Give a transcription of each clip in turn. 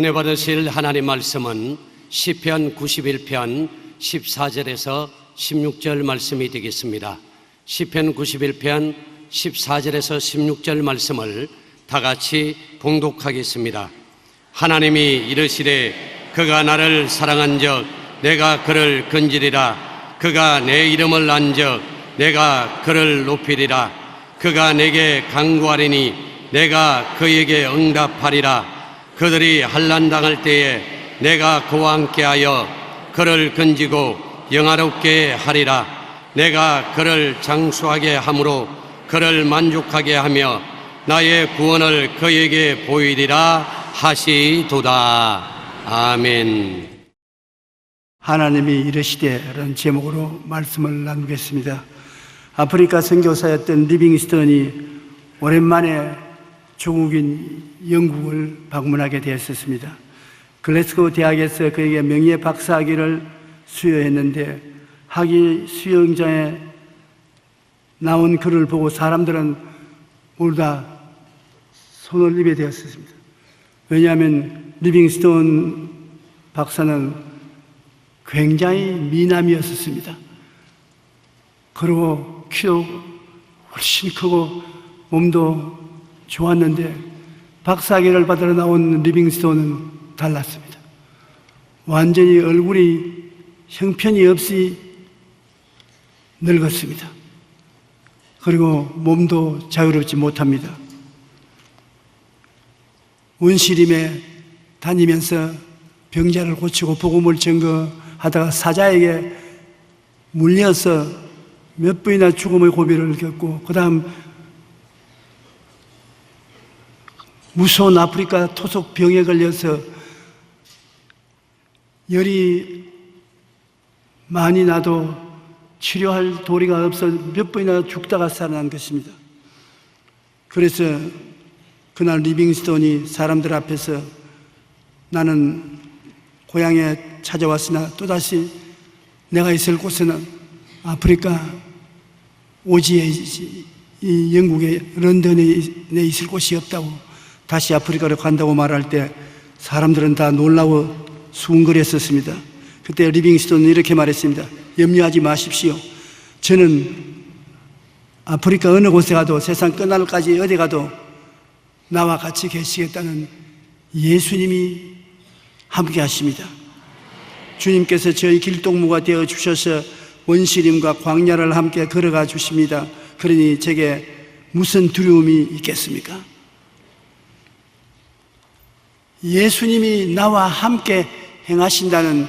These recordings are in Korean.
은혜 받으실 하나님 말씀은 시편 91편 14절에서 16절 말씀이 되겠습니다. 시편 91편 14절에서 16절 말씀을 다 같이 봉독하겠습니다. 하나님이 이르시되 그가 나를 사랑한즉 내가 그를 건지리라. 그가 내 이름을 안즉 내가 그를 높이리라. 그가 내게 간구하리니 내가 그에게 응답하리라. 그들이 환난당할 때에 내가 그와 함께하여 그를 건지고 영화롭게 하리라. 내가 그를 장수하게 함으로 그를 만족하게 하며 나의 구원을 그에게 보이리라 하시도다. 아멘. 하나님이 이르시되라는 제목으로 말씀을 나누겠습니다. 아프리카 선교사였던 리빙스턴이 오랜만에 조국인 영국을 방문하게 되었습니다. 글래스고 대학에서 그에게 명예 박사학위를 수여했는데 학위 수여장에 나온 글을 보고 사람들은 모두 다 손을 입에 대었습니다. 왜냐하면 리빙스턴 박사는 굉장히 미남이었습니다. 그리고 키도 훨씬 크고 몸도 좋았는데 박사학위를 받으러 나온 리빙스톤은 달랐습니다. 완전히 얼굴이 형편이 없이 늙었습니다. 그리고 몸도 자유롭지 못합니다. 원시림에 다니면서 병자를 고치고 복음을 증거하다가 사자에게 물려서 몇 번이나 죽음의 고비를 겪고 그 다음 무서운 아프리카 토속 병에 걸려서 열이 많이 나도 치료할 도리가 없어 몇 번이나 죽다가 살아난 것입니다. 그래서 그날 리빙스톤이 사람들 앞에서 나는 고향에 찾아왔으나 또다시 내가 있을 곳에는 아프리카 오지에 이 영국의 런던에 있을 곳이 없다고 다시 아프리카로 간다고 말할 때 사람들은 다 놀라워 수군거렸었습니다. 그때 리빙스톤은 이렇게 말했습니다. 염려하지 마십시오. 저는 아프리카 어느 곳에 가도 세상 끝날까지 어디 가도 나와 같이 계시겠다는 예수님이 함께 하십니다. 주님께서 저희 길동무가 되어 주셔서 원시림과 광야를 함께 걸어가 주십니다. 그러니 제게 무슨 두려움이 있겠습니까? 예수님이 나와 함께 행하신다는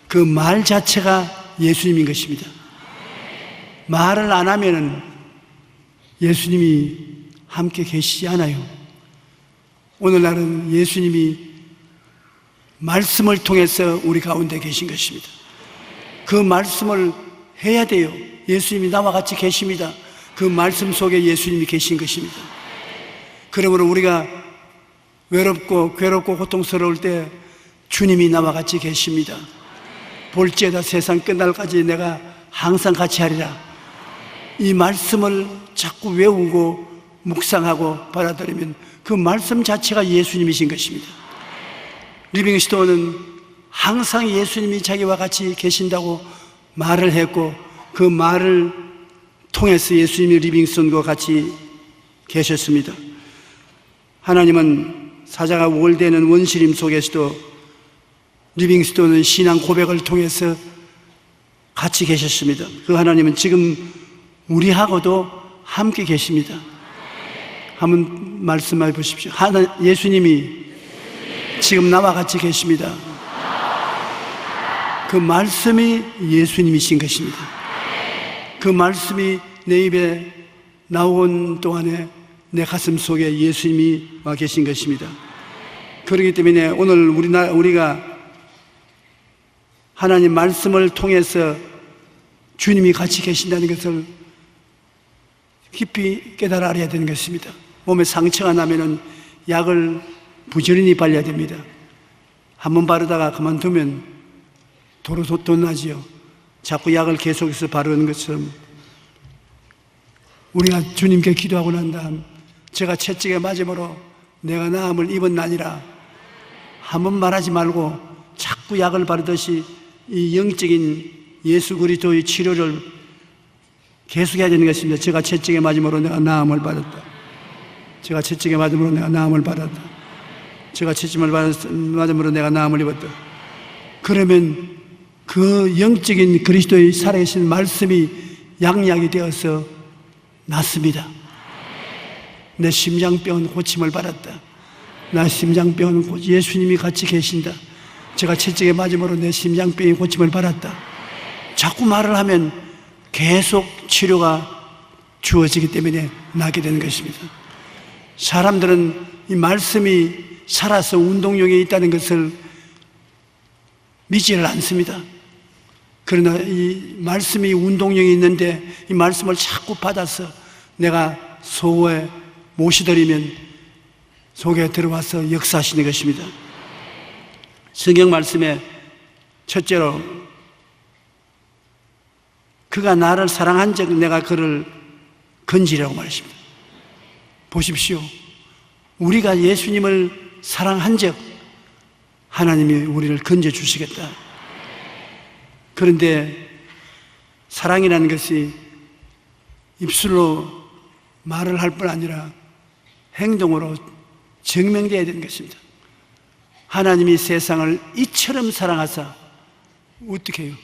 그 말 자체가 예수님인 것입니다. 말을 안 하면은 예수님이 함께 계시지 않아요. 오늘날은 예수님이 말씀을 통해서 우리 가운데 계신 것입니다. 그 말씀을 해야 돼요. 예수님이 나와 같이 계십니다. 그 말씀 속에 예수님이 계신 것입니다. 그러므로 우리가 외롭고 괴롭고 고통스러울 때 주님이 나와 같이 계십니다. 볼지어다 세상 끝날까지 내가 항상 같이 하리라. 이 말씀을 자꾸 외우고 묵상하고 받아들이면 그 말씀 자체가 예수님이신 것입니다. 리빙스톤은 항상 예수님이 자기와 같이 계신다고 말을 했고 그 말을 통해서 예수님이 리빙스톤과 같이 계셨습니다. 하나님은 사자가 우월되는 원시림 속에서도 리빙스톤은 신앙 고백을 통해서 같이 계셨습니다. 그 하나님은 지금 우리하고도 함께 계십니다. 한번 말씀해 보십시오. 예수님이 지금 나와 같이 계십니다. 그 말씀이 예수님이신 것입니다. 그 말씀이 내 입에 나온 동안에 내 가슴 속에 예수님이 와 계신 것입니다. 그렇기 때문에 오늘 우리가 하나님 말씀을 통해서 주님이 같이 계신다는 것을 깊이 깨달아 알아야 되는 것입니다. 몸에 상처가 나면은 약을 부지런히 발라야 됩니다. 한번 바르다가 그만두면 도로 돈 나지요. 자꾸 약을 계속해서 바르는 것처럼 우리가 주님께 기도하고 난 다음 제가 채찍에 맞음으로 내가 나음을 입었나니라 한 번 말하지 말고 자꾸 약을 바르듯이 이 영적인 예수 그리스도의 치료를 계속해야 되는 것입니다. 제가 채찍에 맞음으로 내가 나음을 받았다. 제가 채찍에 맞음으로 내가 나음을 받았다. 제가 채찍을 맞음으로 내가 나음을 입었다. 그러면 그 영적인 그리스도의 살아계신 말씀이 양약이 되어서 낫습니다. 내 심장병은 고침을 받았다. 나 심장병은 예수님이 같이 계신다. 제가 채찍에 맞음으로 내 심장병이 고침을 받았다. 자꾸 말을 하면 계속 치료가 주어지기 때문에 나게 되는 것입니다. 사람들은 이 말씀이 살아서 운동력이 있다는 것을 믿지를 않습니다. 그러나 이 말씀이 운동력이 있는데 이 말씀을 자꾸 받아서 내가 속에 모시들이면 속에 들어와서 역사하시는 것입니다. 성경 말씀에 첫째로 그가 나를 사랑한 적 내가 그를 건지라고 말했습니다. 보십시오. 우리가 예수님을 사랑한 적 하나님이 우리를 건져주시겠다. 그런데 사랑이라는 것이 입술로 말을 할 뿐 아니라 행동으로 증명되어야 되는 것입니다. 하나님이 세상을 이처럼 사랑하사 어떻게 해요?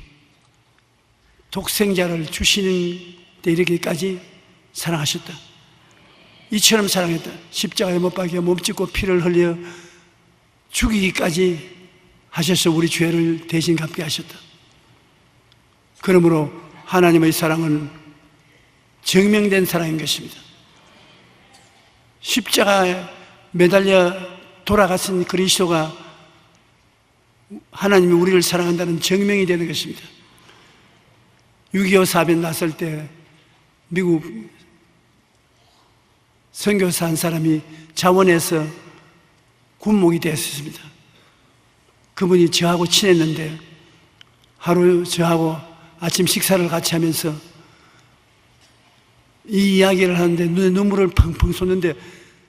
독생자를 주시는 데 이르기까지 사랑하셨다. 이처럼 사랑했다. 십자가에 못 박혀 몸짓고 피를 흘려 죽이기까지 하셔서 우리 죄를 대신 갚게 하셨다. 그러므로 하나님의 사랑은 증명된 사랑인 것입니다. 십자가에 매달려 돌아가신 그리스도가 하나님이 우리를 사랑한다는 증명이 되는 것입니다. 6.25 사변 났을 때 미국 선교사 한 사람이 자원에서 군목이 되었습니다. 그분이 저하고 친했는데 하루 저하고 아침 식사를 같이 하면서 이 이야기를 하는데 눈에 눈물을 펑펑 쏟는데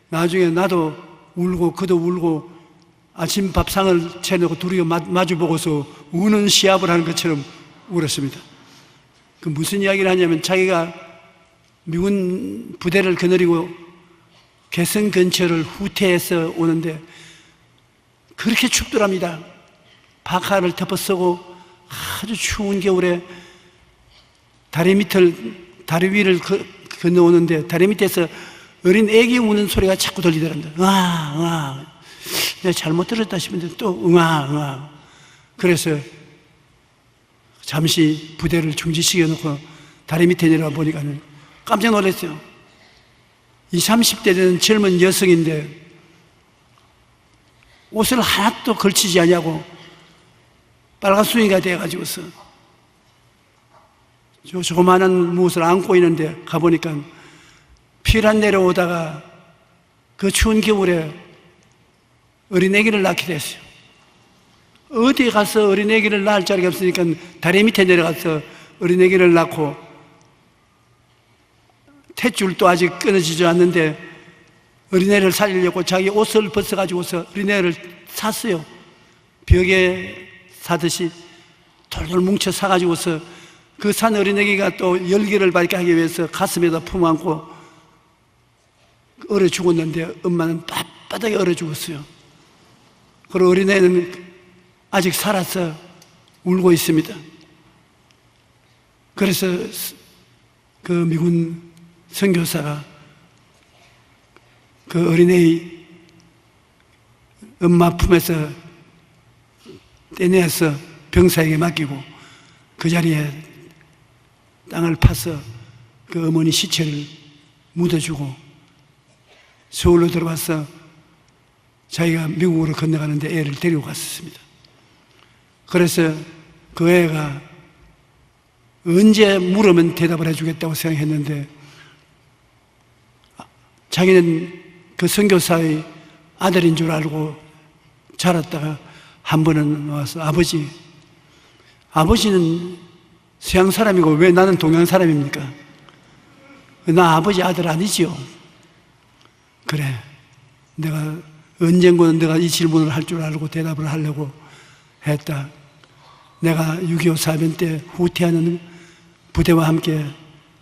나중에 나도 울고 그도 울고 아침 밥상을 차려놓고 둘이 마주보고서 우는 시합을 하는 것처럼 울었습니다. 그 무슨 이야기를 하냐면 자기가 미군 부대를 거느리고 개성 근처를 후퇴해서 오는데 그렇게 춥더랍니다. 파카를 덮어쓰고 아주 추운 겨울에 다리 위를 건너오는데 다리 밑에서 어린 애기 우는 소리가 자꾸 들리더랍니다. 응아 내가 잘못 들었다 싶은데 또 응아 그래서 잠시 부대를 중지시켜 놓고 다리 밑에 내려와 보니까 깜짝 놀랐어요. 20, 30대 되는 젊은 여성인데 옷을 하나도 걸치지 않냐고 빨간순이가 돼가지고서 조그마한 무엇을 안고 있는데 가보니까 피란 내려오다가 그 추운 겨울에 어린애기를 낳게 됐어요. 어디 가서 어린애기를 낳을 자리가 없으니까 다리 밑에 내려가서 어린애기를 낳고 탯줄도 아직 끊어지지 않는데 어린애를 살리려고 자기 옷을 벗어가지고서 어린애를 샀어요. 벽에 사듯이 돌돌 뭉쳐 사가지고서 그 산 어린애기가 또 열기를 밝게 하기 위해서 가슴에다 품안고 얼어 죽었는데 엄마는 빳빳하게 얼어 죽었어요. 그리고 어린애는 아직 살아서 울고 있습니다. 그래서 그 미군 선교사가 그 어린애의 엄마 품에서 떼내서 병사에게 맡기고 그 자리에 땅을 파서 그 어머니 시체를 묻어주고 서울로 들어와서 자기가 미국으로 건너가는데 애를 데리고 갔었습니다. 그래서 그 애가 언제 물으면 대답을 해주겠다고 생각했는데 자기는 그 선교사의 아들인 줄 알고 자랐다가 한 번은 와서 아버지는 서양 사람이고 왜 나는 동양 사람입니까? 나 아버지 아들 아니지요. 그래 내가 언젠가는 내가 이 질문을 할 줄 알고 대답을 하려고 했다. 내가 6.25 사변 때 후퇴하는 부대와 함께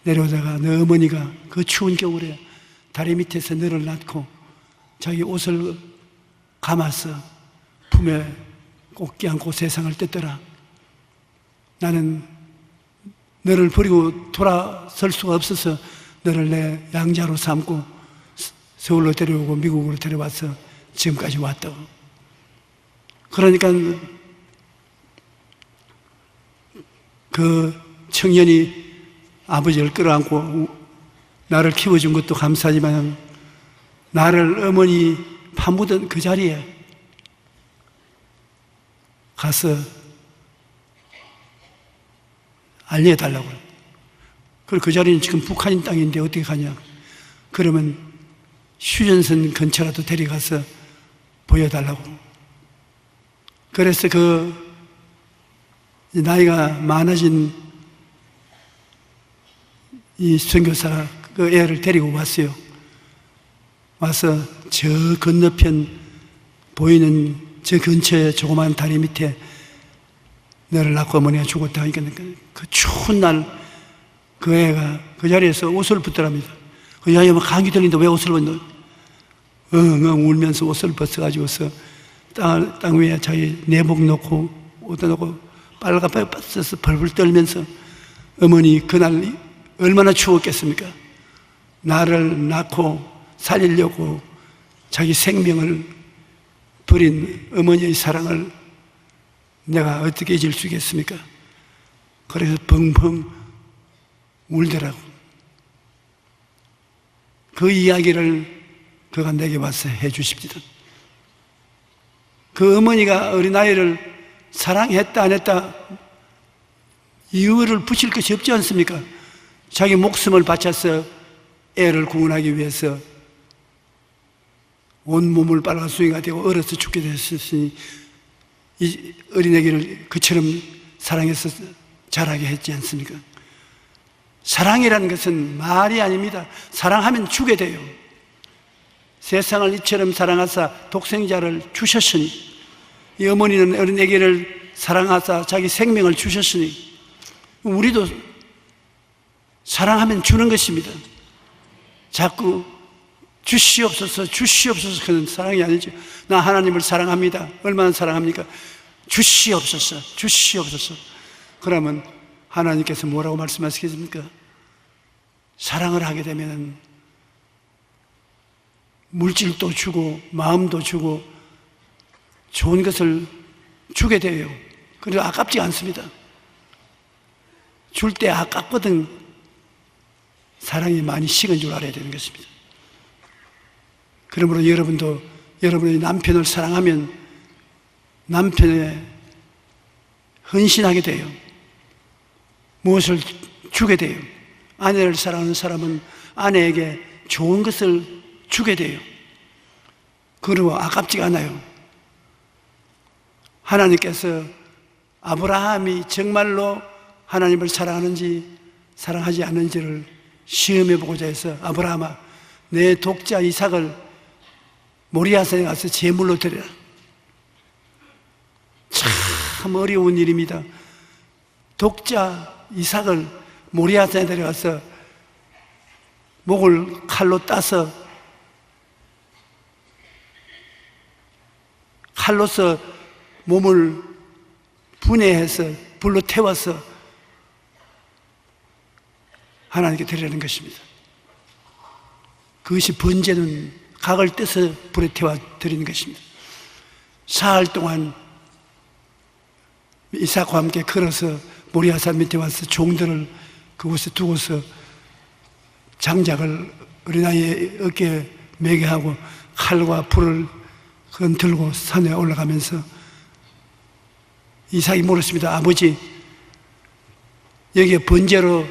내려오다가 너 어머니가 그 추운 겨울에 다리 밑에서 너를 낳고 자기 옷을 감아서 품에 꼭 껴안고 세상을 떴더라. 나는 너를 버리고 돌아설 수가 없어서 너를 내 양자로 삼고 서울로 데려오고 미국으로 데려와서 지금까지 왔다고. 그러니까 그 청년이 아버지를 끌어안고 나를 키워준 것도 감사하지만 나를 어머니 파묻은 그 자리에 가서 알려달라고 그래요. 그리고 그 자리는 지금 북한인 땅인데 어떻게 가냐. 그러면 휴전선 근처라도 데려가서 보여달라고. 그래서 그 나이가 많아진 이 선교사가 그 애를 데리고 왔어요. 와서 저 건너편 보이는 저 근처에 조그마한 다리 밑에 너를 낳고 어머니가 죽었다 하니까 그 추운 날 그 애가 그 자리에서 옷을 붙더랍니다. 그 여자가 막 감기 들리는데 왜 옷을 벗노? 엉엉 울면서 옷을 벗어가지고서 땅 위에 자기 내복 놓고 옷도 놓고 빨갛게 빠져서 벌벌 떨면서 어머니 그날 얼마나 추웠겠습니까? 나를 낳고 살리려고 자기 생명을 버린 어머니의 사랑을 내가 어떻게 잊을 수 있겠습니까? 그래서 벙벙 울더라고. 그 이야기를 그가 내게 와서 해주십니다. 그 어머니가 어린아이를 사랑했다 안 했다 이유를 붙일 것이 없지 않습니까? 자기 목숨을 바쳐서 애를 구원하기 위해서 온몸을 빨아수이가 되고 얼어서 죽게 됐으니 이 어린애기를 그처럼 사랑해서 자라게 했지 않습니까? 사랑이라는 것은 말이 아닙니다. 사랑하면 주게 돼요. 세상을 이처럼 사랑하사 독생자를 주셨으니 이 어머니는 어린애기를 사랑하사 자기 생명을 주셨으니 우리도 사랑하면 주는 것입니다. 자꾸 주시옵소서 주시옵소서 그런 사랑이 아니죠. 나 하나님을 사랑합니다. 얼마나 사랑합니까? 주시옵소서 주시옵소서. 그러면 하나님께서 뭐라고 말씀하시겠습니까? 사랑을 하게 되면 물질도 주고 마음도 주고 좋은 것을 주게 돼요. 그래서 아깝지 않습니다. 줄 때 아깝거든 사랑이 많이 식은 줄 알아야 되는 것입니다. 그러므로 여러분도 여러분의 남편을 사랑하면 남편에 헌신하게 돼요. 무엇을 주게 돼요. 아내를 사랑하는 사람은 아내에게 좋은 것을 주게 돼요. 그리고 아깝지가 않아요. 하나님께서 아브라함이 정말로 하나님을 사랑하는지 사랑하지 않는지를 시험해 보고자 해서 아브라함아 내 독자 이삭을 모리아산에 가서 제물로 드려라. 참 어려운 일입니다. 독자 이삭을 모리아산에 데려가서 목을 칼로 따서 칼로서 몸을 분해해서 불로 태워서 하나님께 드리라는 것입니다. 그것이 번제는 각을 떼서 불에 태워 드리는 것입니다. 사흘 동안 이삭과 함께 걸어서 모리아산 밑에 와서 종들을 그곳에 두고서 장작을 어린아이의 어깨에 매게 하고 칼과 불을 들고 산에 올라가면서 이삭이 물었습니다. 아버지, 여기에 번제로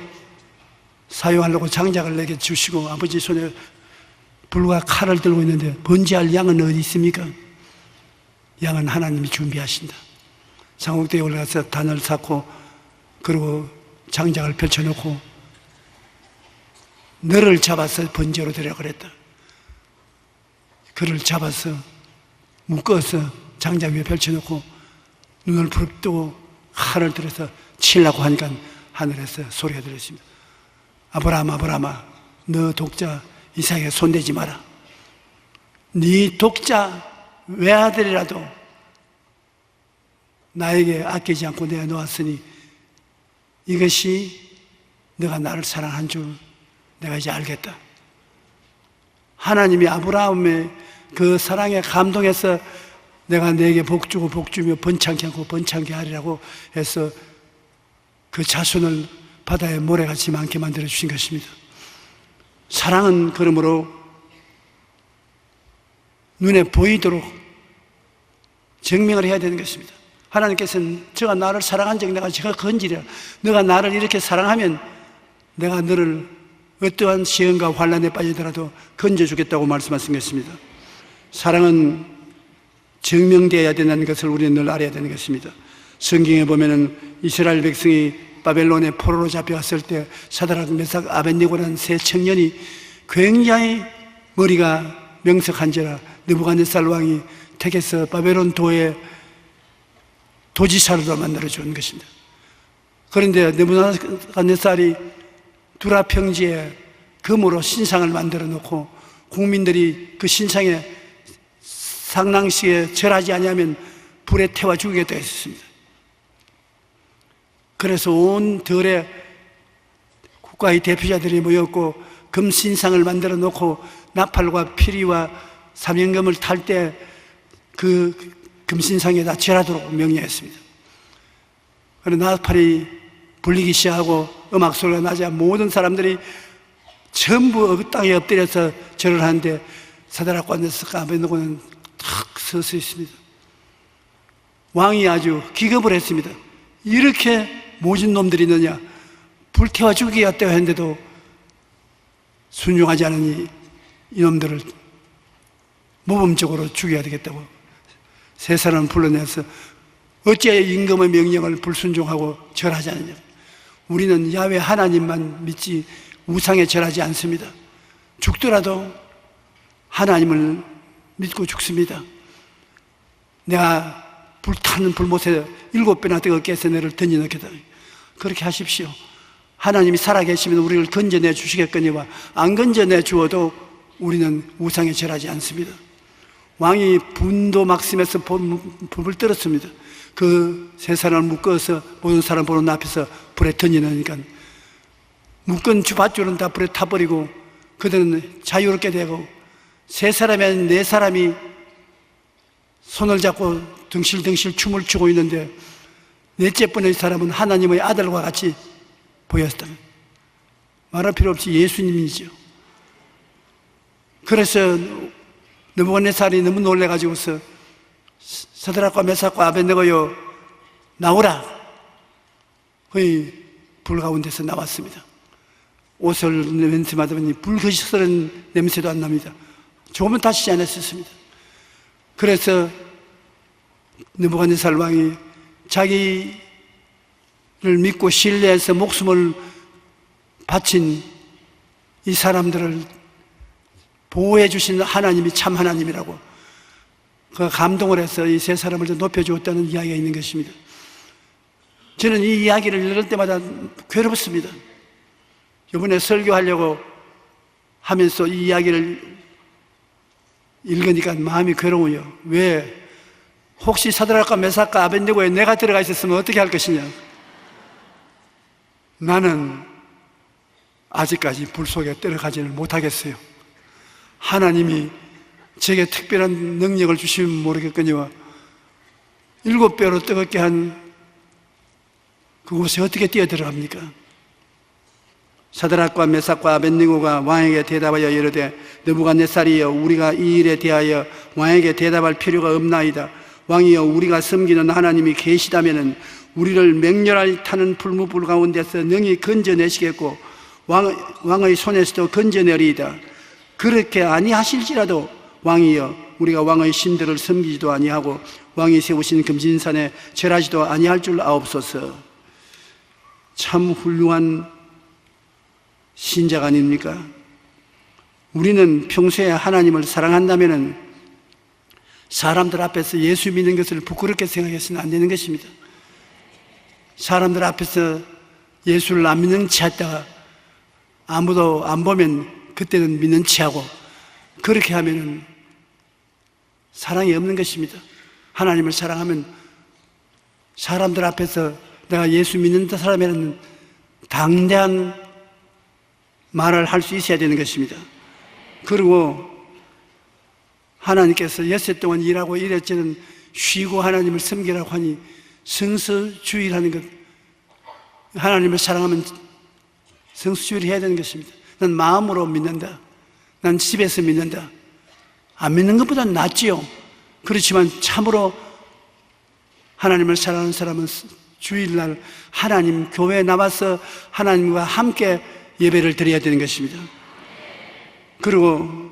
사용하려고 장작을 내게 주시고 아버지 손에 불과 칼을 들고 있는데 번제할 양은 어디 있습니까? 양은 하나님이 준비하신다. 장옥대에 올라가서 단을 쌓고 그리고 장작을 펼쳐놓고 너를 잡아서 번제로 드리라 그랬다. 그를 잡아서 묶어서 장작 위에 펼쳐놓고 눈을 부릅뜨고 칼을 들어서 치려고 하니까 하늘에서 소리가 들렸습니다. 아브라함, 아브라함아, 너 독자 이삭에게 손대지 마라. 네 독자 외아들이라도 나에게 아끼지 않고 내가 놓았으니 이것이 너가 나를 사랑한 줄 내가 이제 알겠다. 하나님이 아브라함의 그 사랑에 감동해서 내가 너에게 복주고 복주며 번창케 하고 번창케 하리라고 해서 그 자손을 바다의 모래같이 많게 만들어 주신 것입니다. 사랑은 그러므로 눈에 보이도록 증명을 해야 되는 것입니다. 하나님께서는 저가 나를 사랑한 적 내가 저가 건지리라. 너가 나를 이렇게 사랑하면 내가 너를 어떠한 시험과 환난에 빠지더라도 건져주겠다고 말씀하신 것입니다. 사랑은 증명되어야 된다는 것을 우리는 늘 알아야 되는 것입니다. 성경에 보면은 이스라엘 백성이 바벨론의 포로로 잡혀갔을 때 사드락, 메삭, 아벳네고라는 세 청년이 굉장히 머리가 명석한지라 느부갓네살 왕이 택해서 바벨론 도의 도지사로 만들어 준 것입니다. 그런데 느부갓네살이 두라 평지에 금으로 신상을 만들어 놓고 국민들이 그 신상에 상랑식에 절하지 아니하면 불에 태워 죽이겠다 했습니다. 그래서 온 들에 국가의 대표자들이 모였고 금신상을 만들어 놓고 나팔과 피리와 사명금을 탈 때 그 금신상에다 절하도록 명령했습니다. 그런데 나팔이 불리기 시작하고 음악 소리가 나자 모든 사람들이 전부 땅에 엎드려서 절을 하는데 사드락과 메삭과 아벳네고는 탁 서서 있습니다. 왕이 아주 기겁을 했습니다. 이렇게 모진 놈들이 있느냐, 불태워 죽이겠다고 했는데도 순종하지 않으니 이놈들을 모범적으로 죽여야 되겠다고 세 사람을 불러내서 어찌하여 임금의 명령을 불순종하고 절하지 않느냐. 우리는 야훼 하나님만 믿지 우상에 절하지 않습니다. 죽더라도 하나님을 믿고 죽습니다. 내가 불타는 불못에 7배나 뜨겁게 해서 너를 던져넣겠다. 그렇게 하십시오. 하나님이 살아계시면 우리를 건져내 주시겠거니와 안 건져내 주어도 우리는 우상에 절하지 않습니다. 왕이 분도 막심해서 불을 떨었습니다. 그 세 사람을 묶어서 모든 사람 보는 앞에서 불에 던져놓으니까 묶은 밧줄은 다 불에 타버리고 그들은 자유롭게 되고 세 사람이 아닌 네 사람이 손을 잡고 덩실덩실 춤을 추고 있는데 넷째 번의 사람은 하나님의 아들과 같이 보였다. 말할 필요 없이 예수님이죠. 그래서 느부갓네살이 너무 놀래가지고서 사드락과 메삭과 아벳네고여 나오라. 거의 불 가운데서 나왔습니다. 옷을 냄새 맡으니 불거스른 냄새도 안 납니다. 조금은 다치지 않았었습니다. 그래서 느부갓네살 왕이 자기를 믿고 신뢰해서 목숨을 바친 이 사람들을 보호해 주신 하나님이 참 하나님이라고 그 감동을 해서 이 세 사람을 더 높여주었다는 이야기가 있는 것입니다. 저는 이 이야기를 읽을 때마다 괴롭습니다. 이번에 설교하려고 하면서 이 이야기를 읽으니까 마음이 괴로워요. 왜? 혹시 사드락과 메삭과 아벳네고에 내가 들어가 있었으면 어떻게 할 것이냐? 나는 아직까지 불 속에 들어가지를 못하겠어요. 하나님이 제게 특별한 능력을 주시면 모르겠거니와 7배로 뜨겁게 한 그곳에 어떻게 뛰어들어갑니까? 사드락과 메삭과 아벳네고가 왕에게 대답하여 이르되 느부갓네살이여 우리가 이 일에 대하여 왕에게 대답할 필요가 없나이다. 왕이여 우리가 섬기는 하나님이 계시다면은 우리를 맹렬하게 타는 불무불 가운데서 능히 건져내시겠고 왕의 손에서도 건져내리이다. 그렇게 아니하실지라도 왕이여 우리가 왕의 신들을 섬기지도 아니하고 왕이 세우신 금신산에 절하지도 아니할 줄 아옵소서. 참 훌륭한 신자가 아닙니까? 우리는 평소에 하나님을 사랑한다면은 사람들 앞에서 예수 믿는 것을 부끄럽게 생각해서는 안 되는 것입니다. 사람들 앞에서 예수를 안 믿는 체 했다가 아무도 안 보면 그때는 믿는 체하고, 그렇게 하면은 사랑이 없는 것입니다. 하나님을 사랑하면 사람들 앞에서 내가 예수 믿는 사람이라는 당대한 말을 할 수 있어야 되는 것입니다. 그리고 하나님께서 엿새 동안 일하고 이랬저는 쉬고 하나님을 섬기라고 하니 성수주의라는 것, 하나님을 사랑하면 성수주의를 해야 되는 것입니다. 난 마음으로 믿는다, 난 집에서 믿는다, 안 믿는 것보다는 낫지요. 그렇지만 참으로 하나님을 사랑하는 사람은 주일날 하나님 교회에 나와서 하나님과 함께 예배를 드려야 되는 것입니다. 그리고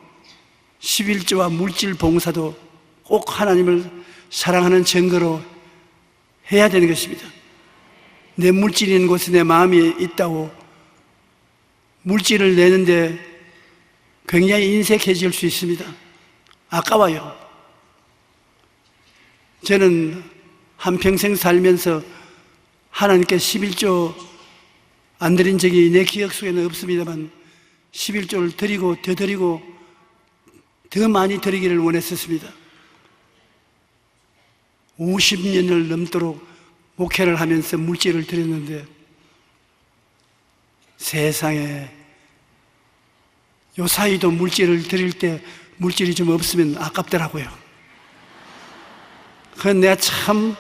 11조와 물질 봉사도 꼭 하나님을 사랑하는 증거로 해야 되는 것입니다. 내 물질이 있는 곳에 내 마음이 있다고 물질을 내는데 굉장히 인색해질 수 있습니다. 아까워요. 저는 한평생 살면서 하나님께 11조 안 드린 적이 내 기억 속에는 없습니다만 11조를 드리고 더 드리고 더 많이 드리기를 원했었습니다. 50년을 넘도록 목회를 하면서 물질을 드렸는데 세상에 요 사이도 물질을 드릴 때 물질이 좀 없으면 아깝더라고요. 그건 내가 참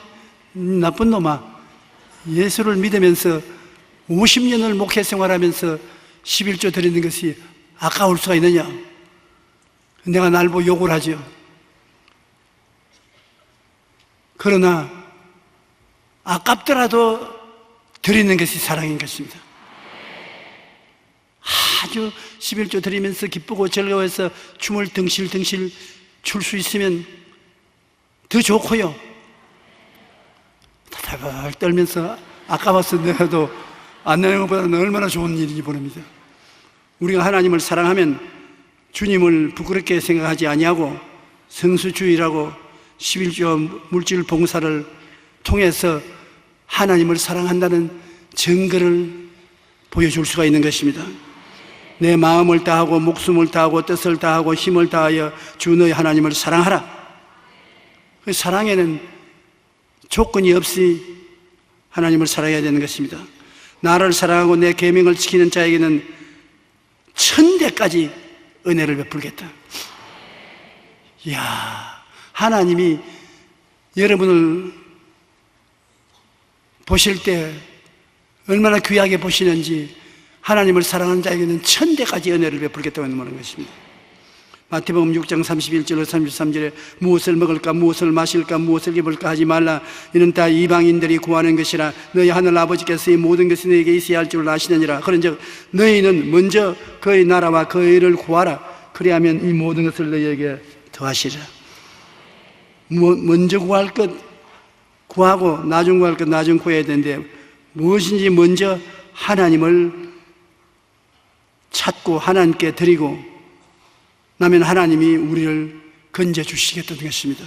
나쁜 놈아. 예수를 믿으면서 50년을 목회 생활하면서 11조 드리는 것이 아까울 수가 있느냐. 내가 날 보고 욕을 하죠. 그러나 아깝더라도 드리는 것이 사랑인 것입니다. 아주 11조 드리면서 기쁘고 즐거워해서 춤을 덩실덩실 출 수 있으면 더 좋고요. 다다발 떨면서 아까워서 내가도 안 내는 것보다는 얼마나 좋은 일인지 모릅니다. 우리가 하나님을 사랑하면 주님을 부끄럽게 생각하지 아니하고 성수주의라고 11조 물질 봉사를 통해서 하나님을 사랑한다는 증거를 보여줄 수가 있는 것입니다. 내 마음을 다하고 목숨을 다하고 뜻을 다하고 힘을 다하여 주 너희 하나님을 사랑하라. 그 사랑에는 조건이 없이 하나님을 사랑해야 되는 것입니다. 나를 사랑하고 내 계명을 지키는 자에게는 천대까지 은혜를 베풀겠다. 이야, 하나님이 여러분을 보실 때 얼마나 귀하게 보시는지 하나님을 사랑하는 자에게는 천대까지 은혜를 베풀겠다고 하는 것입니다. 마태복음 6장 31절로 33절에 무엇을 먹을까 무엇을 마실까 무엇을 입을까 하지 말라. 이는 다 이방인들이 구하는 것이라. 너희 하늘 아버지께서 이 모든 것이 너희에게 있어야 할 줄 아시느니라. 그런즉 너희는 먼저 그의 나라와 그의 의를 구하라. 그리하면 이 모든 것을 너희에게 더하시리라. 먼저 구할 것 구하고 나중 구할 것 나중 구해야 되는데 무엇인지 먼저 하나님을 찾고 하나님께 드리고 나면 하나님이 우리를 건져주시겠다는 것입니다.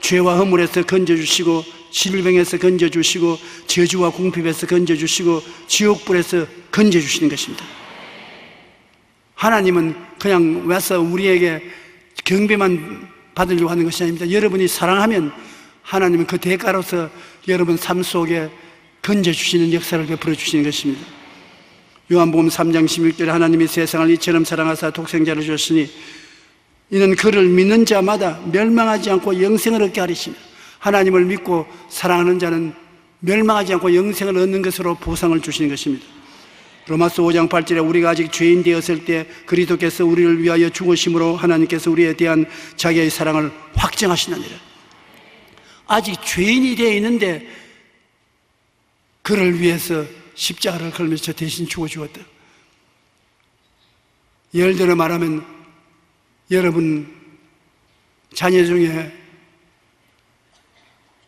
죄와 허물에서 건져주시고 질병에서 건져주시고 저주와 궁핍에서 건져주시고 지옥불에서 건져주시는 것입니다. 하나님은 그냥 와서 우리에게 경배만 받으려고 하는 것이 아닙니다. 여러분이 사랑하면 하나님은 그 대가로서 여러분 삶 속에 건져주시는 역사를 베풀어 주시는 것입니다. 요한복음 3장 16절에 하나님이 세상을 이처럼 사랑하사 독생자를 주셨으니 이는 그를 믿는 자마다 멸망하지 않고 영생을 얻게 하리시며 하나님을 믿고 사랑하는 자는 멸망하지 않고 영생을 얻는 것으로 보상을 주시는 것입니다. 로마서 5장 8절에 우리가 아직 죄인 되었을 때 그리스도께서 우리를 위하여 죽으심으로 하나님께서 우리에 대한 자기의 사랑을 확증하시느니라. 아직 죄인이 되어 있는데 그를 위해서 십자가를 걸면서 대신 죽어 주었다. 예를 들어 말하면 여러분 자녀 중에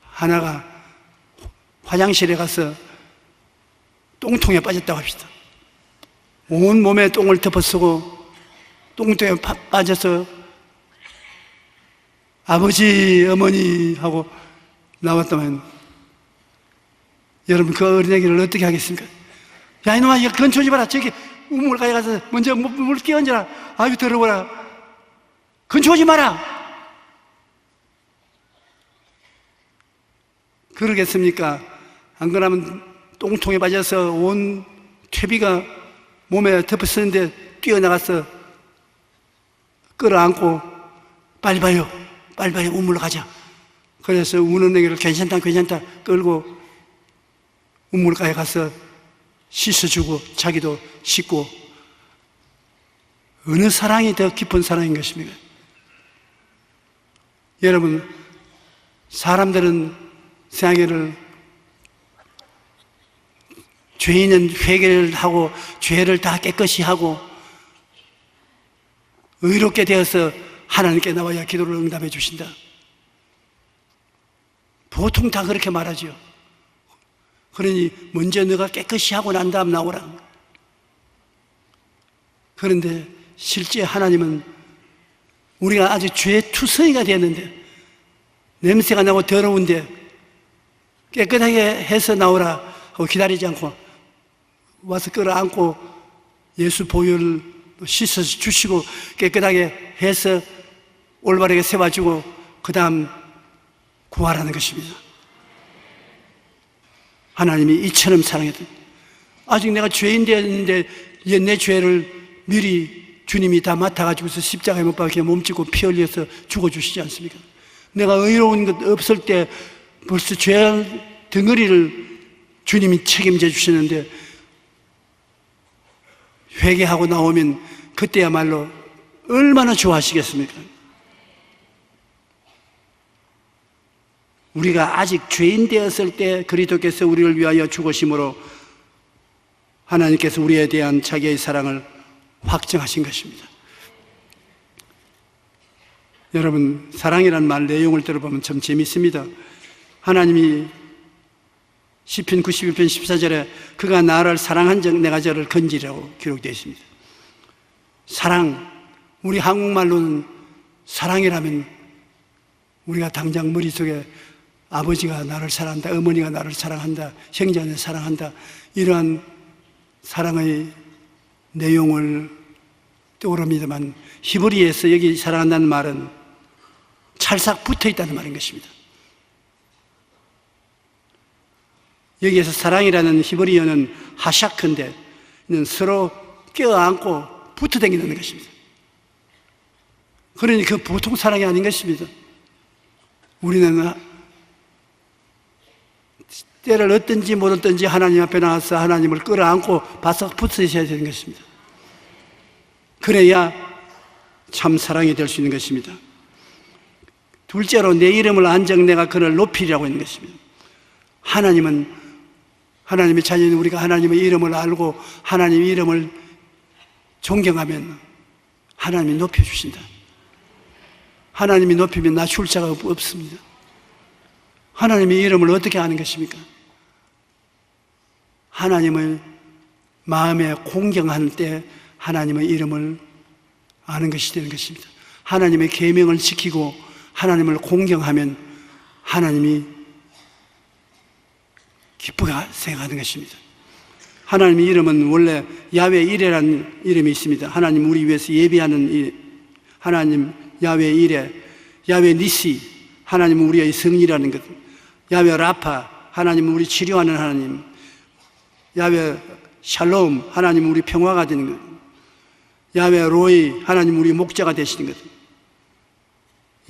하나가 화장실에 가서 똥통에 빠졌다고 합시다. 온 몸에 똥을 덮어쓰고 똥통에 빠져서 아버지, 어머니 하고 나왔다면 여러분 그 어린애기를 어떻게 하겠습니까? 야 이놈아 이거 건초지 마라. 저기 우물가에 가서 먼저 물 끼얹어라. 아유 더러워라. 건초지 마라. 그러겠습니까? 안 그러면 똥통에 빠져서 온 퇴비가 몸에 덮어쓰는데 뛰어나가서 끌어안고 빨리 봐요 우물로 가자. 그래서 우는 애기를 괜찮다 끌고 우물가에 가서 씻어주고 자기도 씻고. 어느 사랑이 더 깊은 사랑인 것입니까? 여러분, 사람들은 생애를 죄인은 회개를 하고 죄를 다 깨끗이 하고 의롭게 되어서 하나님께 나와야 기도를 응답해 주신다. 보통 다 그렇게 말하죠. 그러니 먼저 너가 깨끗이 하고 난 다음 나오라. 그런데 실제 하나님은 우리가 아주 죄투성이가 되었는데 냄새가 나고 더러운데 깨끗하게 해서 나오라 하고 기다리지 않고 와서 끌어안고 예수 보혈을 씻어서 주시고 깨끗하게 해서 올바르게 세워주고 그 다음 구하라는 것입니다. 하나님이 이처럼 사랑했던, 아직 내가 죄인 되었는데 내 죄를 미리 주님이 다 맡아가지고서 십자가에 못 박혀 몸짓고 피 흘려서 죽어주시지 않습니까? 내가 의로운 것 없을 때 벌써 죄 덩어리를 주님이 책임져 주시는데 회개하고 나오면 그때야말로 얼마나 좋아하시겠습니까? 우리가 아직 죄인 되었을 때 그리스도께서 우리를 위하여 죽으심으로 하나님께서 우리에 대한 자기의 사랑을 확정하신 것입니다. 여러분, 사랑이라는 말 내용을 들어보면 참 재밌습니다. 하나님이 시편 91편 14절에 그가 나를 사랑한 적 내가 저를 건지라고 기록되어 있습니다. 사랑, 우리 한국말로는 사랑이라면 우리가 당장 머릿속에 아버지가 나를 사랑한다, 어머니가 나를 사랑한다, 형제는 사랑한다, 이러한 사랑의 내용을 떠오릅니다만 히브리에서 여기 사랑한다는 말은 찰싹 붙어 있다는 말인 것입니다. 여기에서 사랑이라는 히브리어는 하샤크인데 서로 껴안고 붙어 다니는 것입니다. 그러니 그 보통 사랑이 아닌 것입니다. 우리는 때를 얻든지 못 얻든지 하나님 앞에 나와서 하나님을 끌어안고 바싹 붙어 있어야 되는 것입니다. 그래야 참 사랑이 될 수 있는 것입니다. 둘째로 내 이름을 안정 내가 그를 높이리라고 있는 것입니다. 하나님의 자녀인 우리가 하나님의 이름을 알고 하나님의 이름을 존경하면 하나님이 높여주신다. 하나님이 높이면 낮출 자가 없습니다. 하나님의 이름을 어떻게 아는 것입니까? 하나님을 마음에 공경할 때 하나님의 이름을 아는 것이 되는 것입니다. 하나님의 계명을 지키고 하나님을 공경하면 하나님이 기쁘게 생각하는 것입니다. 하나님의 이름은 원래 야훼 이레라는 이름이 있습니다. 하나님 우리 위해서 예비하는 하나님 야훼 이레, 야훼 니시, 하나님은 우리의 성이라는 것, 야훼 라파, 하나님은 우리 치료하는 하나님, 야훼 샬롬, 하나님은 우리 평화가 되는 것, 야훼 로이, 하나님은 우리 목자가 되시는 것,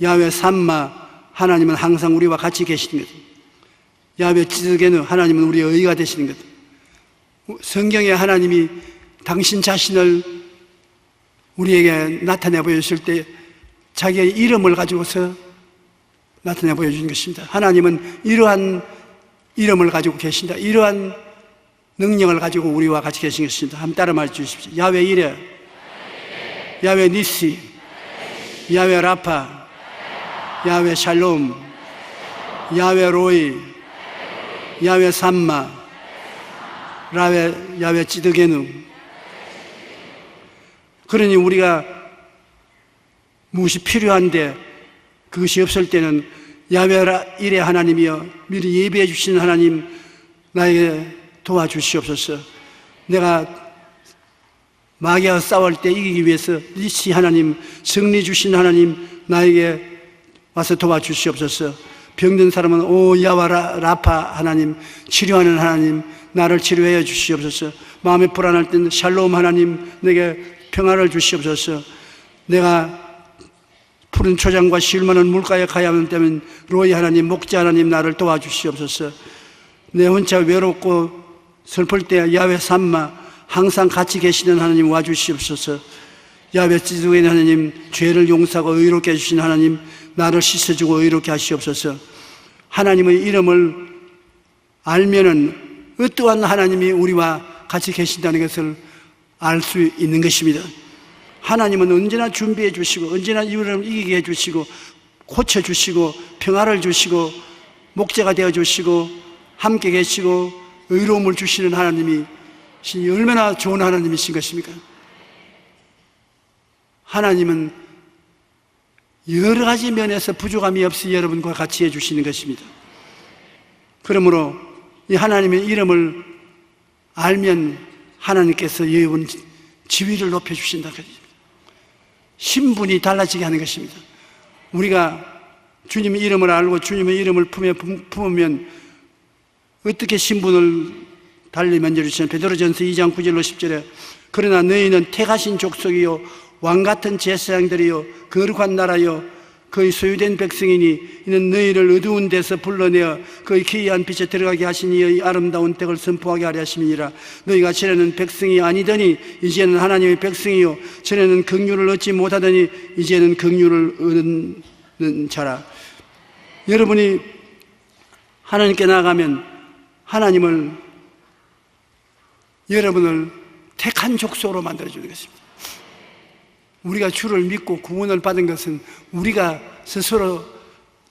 야훼 삼마, 하나님은 항상 우리와 같이 계시는 것, 야훼 찌드게누, 하나님은 우리의 의가 되시는 것. 성경에 하나님이 당신 자신을 우리에게 나타내 보여주실 때 자기의 이름을 가지고서 나타내 보여주는 것입니다. 하나님은 이러한 이름을 가지고 계신다, 이러한 능력을 가지고 우리와 같이 계신 것입니다. 한번 따라 말해 주십시오. 야훼 이레, 야훼 니시, 야훼 라파, 야훼 샬롬, 야훼 로이, 야훼 삼마, 야훼 찌드게누. 그러니 우리가 무엇이 필요한데 그것이 없을 때는 야훼라 일의 하나님이여 미리 예비해 주시는 하나님 나에게 도와주시옵소서. 내가 마귀와 싸울 때 이기기 위해서 니시 하나님, 승리 주신 하나님 나에게 와서 도와주시옵소서. 병든 사람은 오 야훼라 라파 하나님, 치료하는 하나님 나를 치료해 주시옵소서. 마음이 불안할 때는 샬롬 하나님 내게 평안을 주시옵소서. 내가 푸른 초장과 실만한 물가에 가야만 되면 로이 하나님, 목자 하나님 나를 도와주시옵소서. 내 혼자 외롭고 슬플 때 야훼 삼마 항상 같이 계시는 하나님 와주시옵소서. 야훼 지도인 하나님, 죄를 용서하고 의롭게 해주신 하나님 나를 씻어주고 의롭게 하시옵소서. 하나님의 이름을 알면은 어떠한 하나님이 우리와 같이 계신다는 것을 알 수 있는 것입니다. 하나님은 언제나 준비해 주시고 언제나 이유를 이기게 해 주시고 고쳐주시고 평화를 주시고 목자가 되어 주시고 함께 계시고 의로움을 주시는 하나님이 얼마나 좋은 하나님이신 것입니까? 하나님은 여러 가지 면에서 부족함이 없이 여러분과 같이 해주시는 것입니다. 그러므로 이 하나님의 이름을 알면 하나님께서 여러분 지위를 높여주신다. 신분이 달라지게 하는 것입니다. 우리가 주님의 이름을 알고 주님의 이름을 품으면 어떻게 신분을 달리 만져주시는 베드로전서 2장 9절로 10절에 그러나 너희는 택하신 족속이요 왕같은 제사장들이요 거룩한 나라요 그의 소유된 백성이니 이는 너희를 어두운 데서 불러내어 그의 기이한 빛에 들어가게 하시니 이의 아름다운 택을 선포하게 하려 하심이니라. 너희가 전에는 백성이 아니더니 이제는 하나님의 백성이요 전에는 긍휼을 얻지 못하더니 이제는 긍휼을 얻는 자라. 여러분이 하나님께 나아가면 하나님을 여러분을 택한 족속으로 만들어주는 것입니다. 우리가 주를 믿고 구원을 받은 것은 우리가 스스로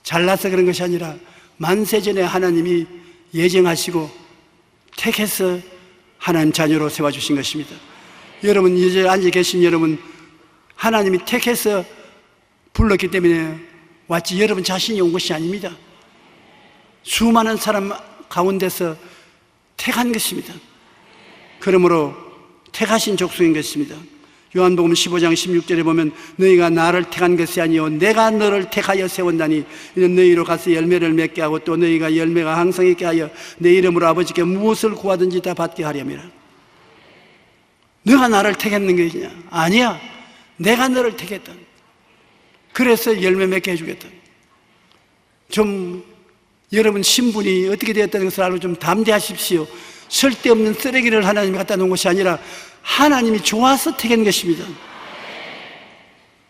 잘나서 그런 것이 아니라 만세전에 하나님이 예정하시고 택해서 하나님 자녀로 세워주신 것입니다. 여러분 이제 앉아 계신 여러분 하나님이 택해서 불렀기 때문에 왔지 여러분 자신이 온 것이 아닙니다. 수많은 사람 가운데서 택한 것입니다. 그러므로 택하신 족속인 것입니다. 요한복음 15장 16절에 보면 너희가 나를 택한 것이 아니요 내가 너를 택하여 세운다니 이는 너희로 가서 열매를 맺게 하고 또 너희가 열매가 항상 있게 하여 내 이름으로 아버지께 무엇을 구하든지 다 받게 하렴이라. 너가 나를 택했는 것이냐? 아니야. 내가 너를 택했다. 그래서 열매 맺게 해주겠다. 좀 여러분 신분이 어떻게 되었다는 것을 알고 좀 담대하십시오. 쓸데없는 쓰레기를 하나님이 갖다 놓은 것이 아니라 하나님이 좋아서 택한 것입니다.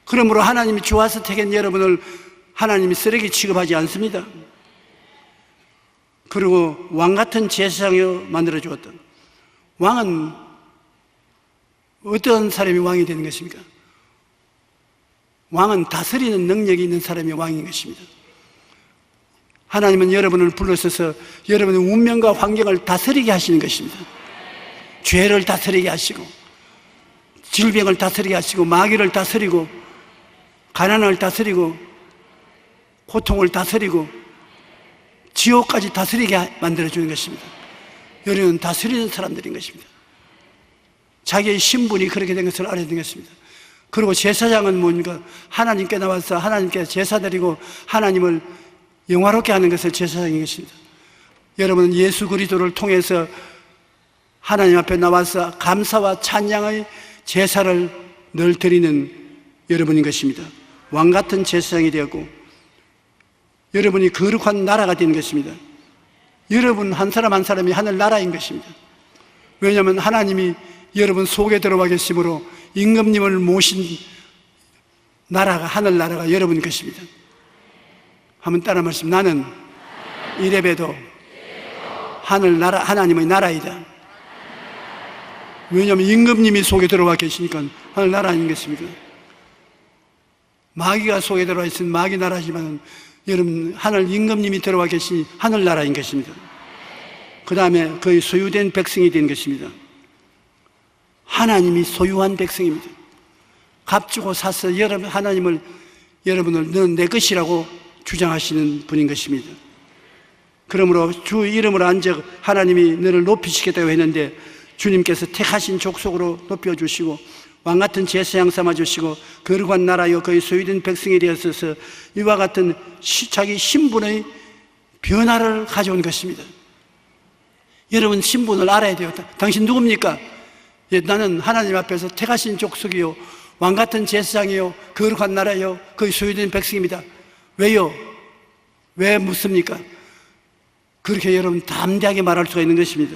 그러므로 하나님이 좋아서 택한 여러분을 하나님이 쓰레기 취급하지 않습니다. 그리고 왕같은 제사장으로 만들어 주었던 왕은 어떤 사람이 왕이 되는 것입니까? 왕은 다스리는 능력이 있는 사람이 왕인 것입니다. 하나님은 여러분을 불러서서 여러분의 운명과 환경을 다스리게 하시는 것입니다. 죄를 다스리게 하시고 질병을 다스리게 하시고 마귀를 다스리고 가난을 다스리고 고통을 다스리고 지옥까지 다스리게 만들어주는 것입니다. 여러분은 다스리는 사람들인 것입니다. 자기의 신분이 그렇게 된 것을 알아야 되는 것입니다. 그리고 제사장은 뭔가 하나님께 나와서 하나님께 제사 드리고 하나님을 영화롭게 하는 것을 제사장인 것입니다. 여러분은 예수 그리스도를 통해서 하나님 앞에 나와서 감사와 찬양의 제사를 늘 드리는 여러분인 것입니다. 왕같은 제사장이 되었고 여러분이 거룩한 나라가 되는 것입니다. 여러분 한 사람 한 사람이 하늘 나라인 것입니다. 왜냐하면 하나님이 여러분 속에 들어와 계심으로 임금님을 모신 나라가 하늘 나라가 여러분인 것입니다. 한번 따라 말씀. 나는 이래봬도 하늘 나라 하나님의 나라이다. 왜냐하면 임금님이 속에 들어와 계시니까 하늘 나라인 것입니다. 마귀가 속에 들어와 있으면 마귀 나라지만 여러분 하늘 임금님이 들어와 계시니 하늘 나라인 것입니다. 그 다음에 그의 소유된 백성이 된 것입니다. 하나님이 소유한 백성입니다. 값주고 사서 여러분 하나님을 여러분을 너는 내 것이라고 주장하시는 분인 것입니다. 그러므로 주 이름으로 한즉 하나님이 너를 높이시겠다고 했는데 주님께서 택하신 족속으로 높여주시고 왕같은 제사장 삼아주시고 거룩한 나라여 그의 소유된 백성이 되었어서 이와 같은 자기 신분의 변화를 가져온 것입니다. 여러분 신분을 알아야 돼요. 당신 누굽니까? 예, 나는 하나님 앞에서 택하신 족속이요 왕같은 제사장이요 거룩한 나라요 그의 소유된 백성입니다. 왜요? 왜 묻습니까? 그렇게 여러분 담대하게 말할 수가 있는 것입니다.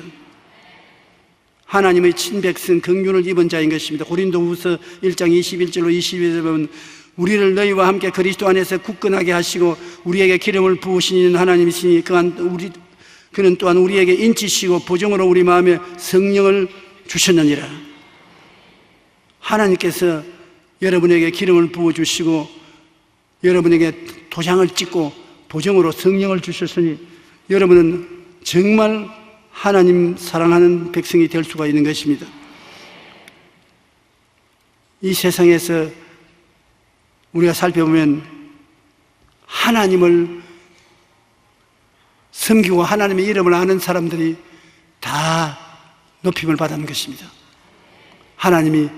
하나님의 친백성 긍휼을 입은 자인 것입니다. 고린도후서 1장 21절로 22절에 보면 우리를 너희와 함께 그리스도 안에서 굳건하게 하시고 우리에게 기름을 부으시는 하나님이시니 그는 또한 우리에게 인치시고 보증으로 우리 마음에 성령을 주셨느니라. 하나님께서 여러분에게 기름을 부어주시고 여러분에게 도장을 찍고 보증으로 성령을 주셨으니 여러분은 정말 하나님 사랑하는 백성이 될 수가 있는 것입니다. 이 세상에서 우리가 살펴보면 하나님을 섬기고 하나님의 이름을 아는 사람들이 다 높임을 받는 것입니다. 하나님이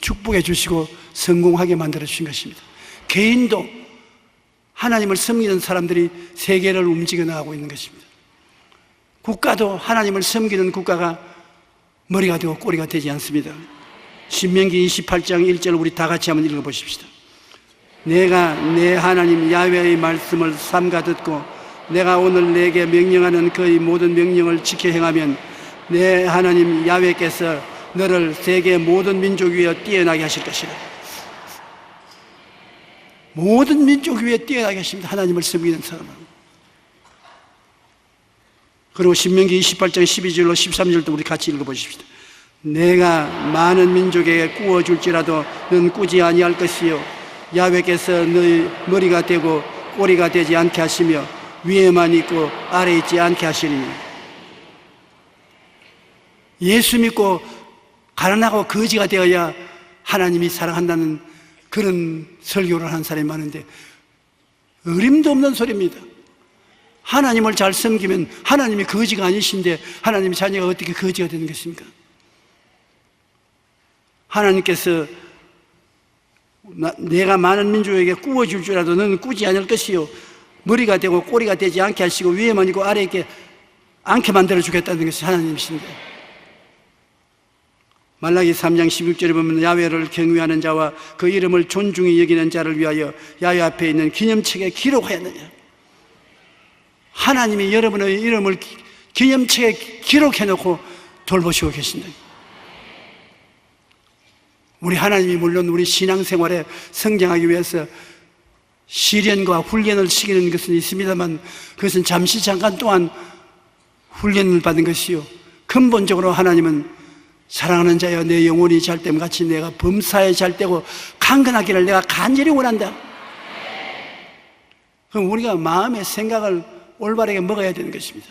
축복해 주시고 성공하게 만들어 주신 것입니다. 개인도 하나님을 섬기는 사람들이 세계를 움직여 나가고 있는 것입니다. 국가도 하나님을 섬기는 국가가 머리가 되고 꼬리가 되지 않습니다. 신명기 28장 1절 우리 다 같이 한번 읽어보십시다. 내가 내 하나님 야훼의 말씀을 삼가 듣고 내가 오늘 내게 명령하는 그의 모든 명령을 지켜 행하면 내 하나님 야훼께서 너를 세계 모든 민족 위에 뛰어나게 하실 것이라. 모든 민족 위에 뛰어나게 하십니다. 하나님을 섬기는 사람은. 그리고 신명기 28장 12절로 13절도 우리 같이 읽어보십시다. 내가 많은 민족에게 꾸어줄지라도 넌 꾸지 아니할 것이요 야훼께서 너의 머리가 되고 꼬리가 되지 않게 하시며 위에만 있고 아래 있지 않게 하시리니. 예수 믿고 가난하고 거지가 되어야 하나님이 사랑한다는 그런 설교를 하는 사람이 많은데 어림도 없는 소리입니다. 하나님을 잘 섬기면 하나님이 거지가 아니신데 하나님의 자녀가 어떻게 거지가 되는 것입니까? 하나님께서 내가 많은 민족에게 꾸어줄 줄 알아도 너는 꾸지 않을 것이요 머리가 되고 꼬리가 되지 않게 하시고 위에만 있고 아래에 있게 않게 만들어 주겠다는 것이 하나님이신데, 말라기 3장 16절에 보면 야훼를 경외하는 자와 그 이름을 존중히 여기는 자를 위하여 야훼 앞에 있는 기념책에 기록하였느냐. 하나님이 여러분의 이름을 기념책에 기록해놓고 돌보시고 계신다. 우리 하나님이 물론 우리 신앙생활에 성장하기 위해서 시련과 훈련을 시키는 것은 있습니다만 그것은 잠시 잠깐 동안 훈련을 받은 것이요 근본적으로 하나님은 사랑하는 자여 내 영혼이 잘됨 같이 내가 범사에 잘되고 강건하기를 내가 간절히 원한다. 그럼 우리가 마음의 생각을 올바르게 먹어야 되는 것입니다.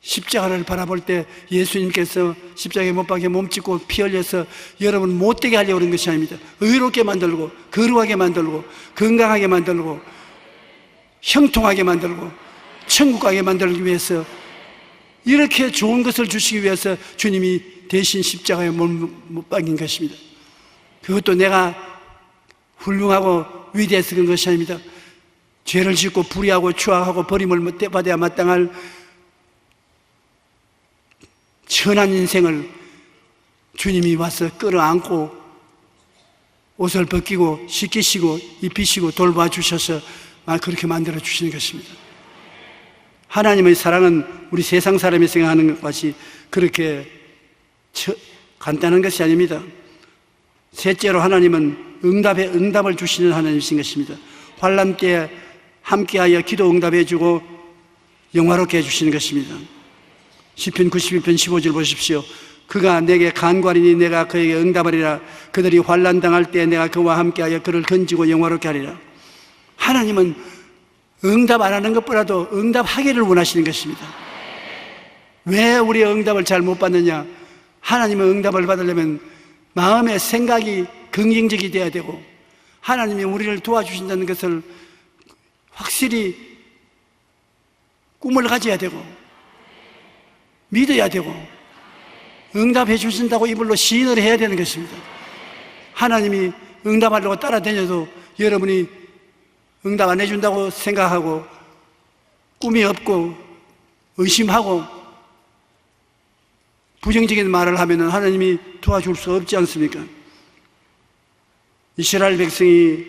십자가를 바라볼 때 예수님께서 십자가에 못 박혀 몸짓고 피 흘려서 여러분 못되게 하려고 그런 것이 아닙니다. 의롭게 만들고 거룩하게 만들고 건강하게 만들고 형통하게 만들고 천국 가게 만들기 위해서 이렇게 좋은 것을 주시기 위해서 주님이 대신 십자가에 못 박인 것입니다. 그것도 내가 훌륭하고 위대해서 그런 것이 아닙니다. 죄를 짓고 불의하고 추악하고 버림을 받아야 마땅할 천한 인생을 주님이 와서 끌어안고 옷을 벗기고 씻기시고 입히시고 돌봐주셔서 그렇게 만들어 주시는 것입니다. 하나님의 사랑은 우리 세상 사람이 생각하는 것이 그렇게 간단한 것이 아닙니다. 셋째로 하나님은 응답을 주시는 하나님이신 것입니다. 환난 때 함께하여 기도 응답해 주고 영화롭게 해주시는 것입니다. 시편 91편 15절 보십시오. 그가 내게 간구하리니 내가 그에게 응답하리라. 그들이 환난 당할 때 내가 그와 함께하여 그를 건지고 영화롭게 하리라. 하나님은 응답 안 하는 것보다도 응답하기를 원하시는 것입니다. 왜 우리의 응답을 잘 못 받느냐? 하나님의 응답을 받으려면 마음의 생각이 긍정적이 돼야 되고 하나님이 우리를 도와주신다는 것을 확실히 꿈을 가져야 되고 믿어야 되고 응답해 주신다고 이불로 시인을 해야 되는 것입니다. 하나님이 응답하려고 따라다녀도 여러분이 응답 안 해준다고 생각하고 꿈이 없고 의심하고 부정적인 말을 하면 하나님이 도와줄 수 없지 않습니까? 이스라엘 백성이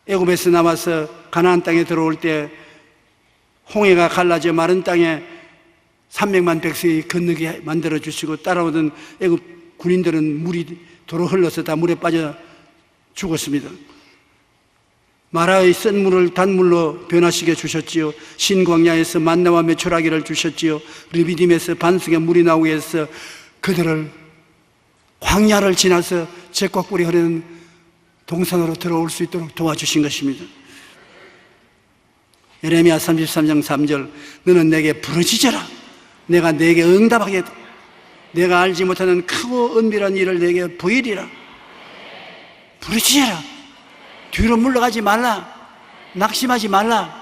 애굽에서 나와서 가나안 땅에 들어올 때 홍해가 갈라져 마른 땅에 300만 백성이 건너게 만들어 주시고 따라오던 애굽 군인들은 물이 도로 흘러서 다 물에 빠져 죽었습니다. 마라의 쓴 물을 단물로 변화시켜 주셨지요. 신광야에서 만나와 메추라기를 주셨지요. 르비딤에서 반석에 물이 나오게 해서 그들을 광야를 지나서 젖과 꿀이 흐르는 동산으로 들어올 수 있도록 도와주신 것입니다. 예레미야 33장 3절 너는 내게 부르짖어라 내가 내게 응답하겠다 내가 알지 못하는 크고 은밀한 일을 내게 보이리라. 부르짖어라. 뒤로 물러가지 말라. 낙심하지 말라.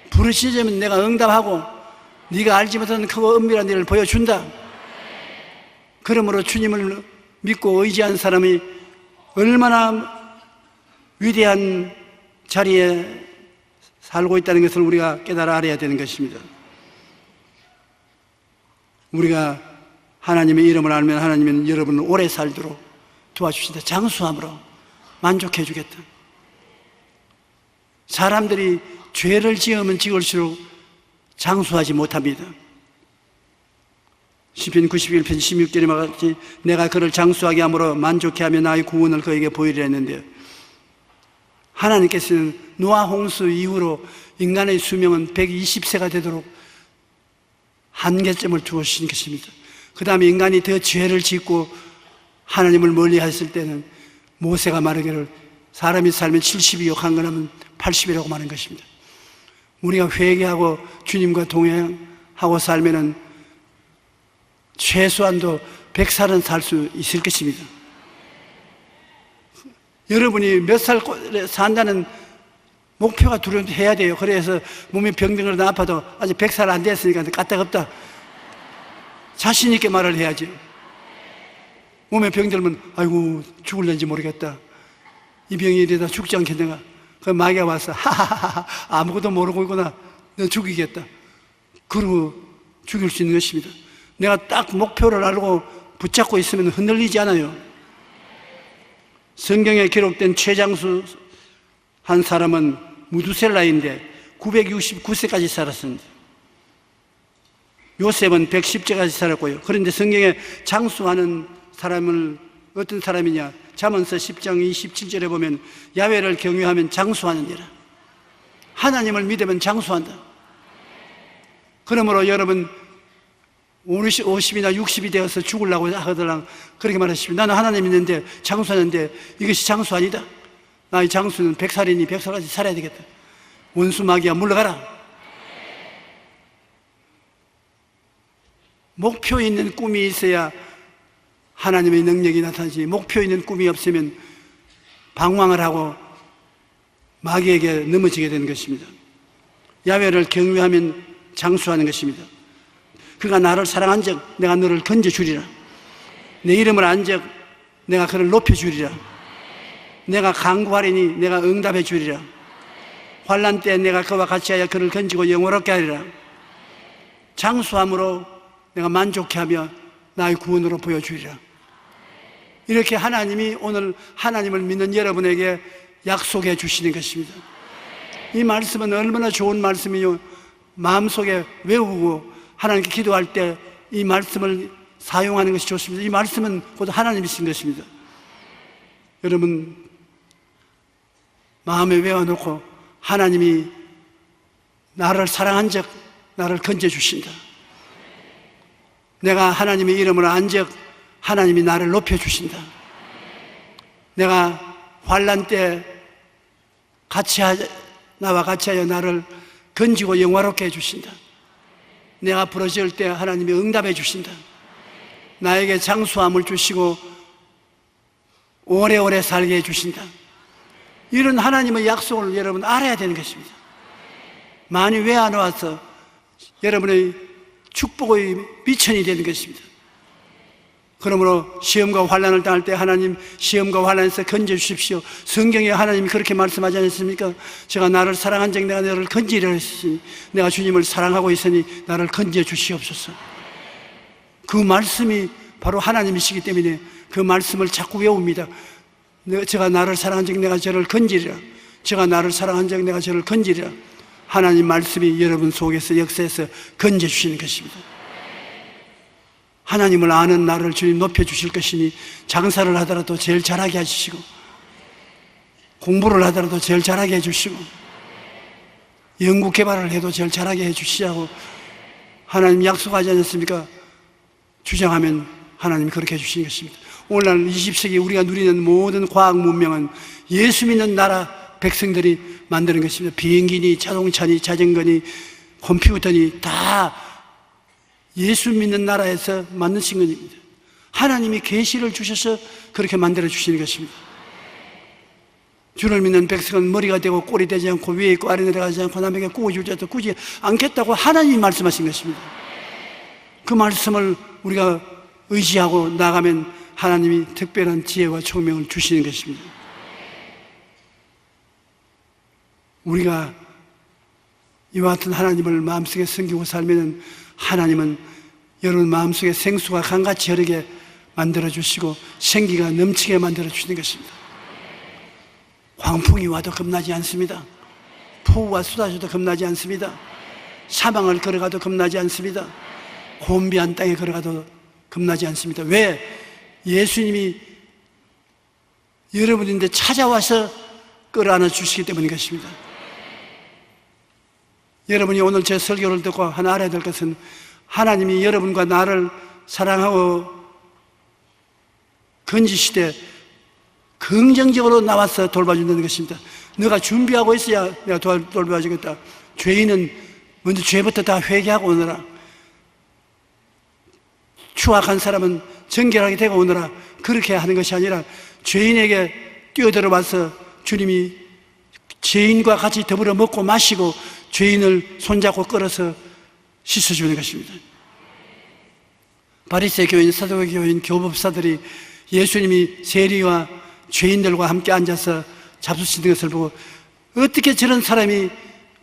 부르짖으면 내가 응답하고 네가 알지 못하는 크고 은밀한 일을 보여준다. 그러므로 주님을 믿고 의지한 사람이 얼마나 위대한 자리에 살고 있다는 것을 우리가 깨달아 알아야 되는 것입니다. 우리가 하나님의 이름을 알면 하나님은 여러분을 오래 살도록 도와주신다. 장수함으로 만족해 주겠다. 사람들이 죄를 지으면 지을수록 장수하지 못합니다. 시편 91편 16절에 말하지 내가 그를 장수하게 함으로 만족해 하며 나의 구원을 그에게 보이리라 했는데요. 하나님께서는 노아 홍수 이후로 인간의 수명은 120세가 되도록 한계점을 두어주신 것입니다. 그 다음에 인간이 더 죄를 짓고 하나님을 멀리 했을 때는 모세가 말하기를 사람이 살면 70이요 강건하면 80이라고 말한 것입니다. 우리가 회개하고 주님과 동행하고 살면은 최소한도 100살은 살 수 있을 것입니다. 여러분이 몇 살 산다는 목표가 두려워해야 돼요. 그래서 몸이 병들거나 아파도 아직 100살 안 됐으니까 까딱없다. 자신 있게 말을 해야죠. 몸에 병들면 아이고 죽을는지 모르겠다. 이 병이 이러다 죽지 않겠는가. 그 마귀가 와서 하하하하 아무것도 모르고 있구나. 너 죽이겠다. 그러고 죽일 수 있는 것입니다. 내가 딱 목표를 알고 붙잡고 있으면 흔들리지 않아요. 성경에 기록된 최장수 한 사람은 무두셀라인데 969세까지 살았습니다. 요셉은 110세까지 살았고요. 그런데 성경에 장수하는 사람을 어떤 사람이냐? 잠언서 10장 27절에 보면 야훼를 경외하면 장수하느니라. 하나님을 믿으면 장수한다. 그러므로 여러분 50이나 60이 되어서 죽으려고 하더라 그렇게 말하십니다. 나는 하나님 믿는데 장수하는데 이것이 장수 아니다. 나의 장수는 100살이니 100살까지 살아야 되겠다. 원수 마귀야 물러가라. 목표 있는 꿈이 있어야 하나님의 능력이 나타나지 목표 있는 꿈이 없으면 방황을 하고 마귀에게 넘어지게 되는 것입니다. 야훼를 경외하면 장수하는 것입니다. 그가 나를 사랑한 적 내가 너를 건져주리라. 내 이름을 안 적 내가 그를 높여주리라. 내가 간구하리니 내가 응답해 주리라. 환난 때 내가 그와 같이 하여 그를 건지고 영원롭게 하리라. 장수함으로 내가 만족해 하며 나의 구원으로 보여주리라. 이렇게 하나님이 오늘 하나님을 믿는 여러분에게 약속해 주시는 것입니다. 이 말씀은 얼마나 좋은 말씀이요. 마음속에 외우고 하나님께 기도할 때 이 말씀을 사용하는 것이 좋습니다. 이 말씀은 곧 하나님이신 것입니다. 여러분 마음에 외워놓고 하나님이 나를 사랑한 적 나를 건져주신다. 내가 하나님의 이름을 안 적 하나님이 나를 높여주신다. 내가 환난 때 나와 같이 하여 나를 건지고 영화롭게 해주신다. 내가 부러질 때 하나님이 응답해 주신다. 나에게 장수함을 주시고 오래오래 살게 해주신다. 이런 하나님의 약속을 여러분 알아야 되는 것입니다. 많이 왜 안 와서 여러분의 축복의 미천이 되는 것입니다. 그러므로 시험과 환난을 당할 때 하나님 시험과 환난에서 건져주십시오. 성경에 하나님이 그렇게 말씀하지 않습니까? 제가 나를 사랑한 적 내가 너를 건지려 했으니 내가 주님을 사랑하고 있으니 나를 건져 주시옵소서. 그 말씀이 바로 하나님이시기 때문에 그 말씀을 자꾸 외웁니다. 제가 나를 사랑한 적 내가 저를 건지리라. 제가 나를 사랑한 적 내가 저를 건지리라. 하나님 말씀이 여러분 속에서 역사해서 건져주시는 것입니다. 하나님을 아는 나를 주님 높여주실 것이니 장사를 하더라도 제일 잘하게 해주시고 공부를 하더라도 제일 잘하게 해주시고 연구개발을 해도 제일 잘하게 해주시자고 하나님 약속하지 않았습니까? 주장하면 하나님이 그렇게 해주시는 것입니다. 오늘날 20세기 우리가 누리는 모든 과학 문명은 예수 믿는 나라 백성들이 만드는 것입니다. 비행기니 자동차니 자전거니 컴퓨터니 다 예수 믿는 나라에서 만드신 것입니다. 하나님이 계시를 주셔서 그렇게 만들어 주시는 것입니다. 주를 믿는 백성은 머리가 되고 꼴이 되지 않고 위에 있고 아래 내려가지 않고 남에게 꾸어줄 자도 꾸지 않겠다고 하나님이 말씀하신 것입니다. 그 말씀을 우리가 의지하고 나가면 하나님이 특별한 지혜와 총명을 주시는 것입니다. 우리가 이와 같은 하나님을 마음속에 섬기고 살면 하나님은 여러분 마음속에 생수가 강같이 흐르게 만들어주시고 생기가 넘치게 만들어주시는 것입니다. 광풍이 와도 겁나지 않습니다. 폭우가 쏟아져도 겁나지 않습니다. 사방을 걸어가도 겁나지 않습니다. 곤비한 땅에 걸어가도 겁나지 않습니다. 왜? 예수님이 여러분인데 찾아와서 끌어안아 주시기 때문인 것입니다. 여러분이 오늘 제 설교를 듣고 하나 알아야 될 것은 하나님이 여러분과 나를 사랑하고 건지시되 긍정적으로 나와서 돌봐준다는 것입니다. 너가 준비하고 있어야 내가 돌봐주겠다. 죄인은 먼저 죄부터 다 회개하고 오너라. 추악한 사람은 정결하게 되고 오너라. 그렇게 하는 것이 아니라 죄인에게 뛰어들어와서 주님이 죄인과 같이 더불어 먹고 마시고 죄인을 손잡고 끌어서 씻어주는 것입니다. 바리새 교인, 사두개 교인, 교법사들이 예수님이 세리와 죄인들과 함께 앉아서 잡수시는 것을 보고 어떻게 저런 사람이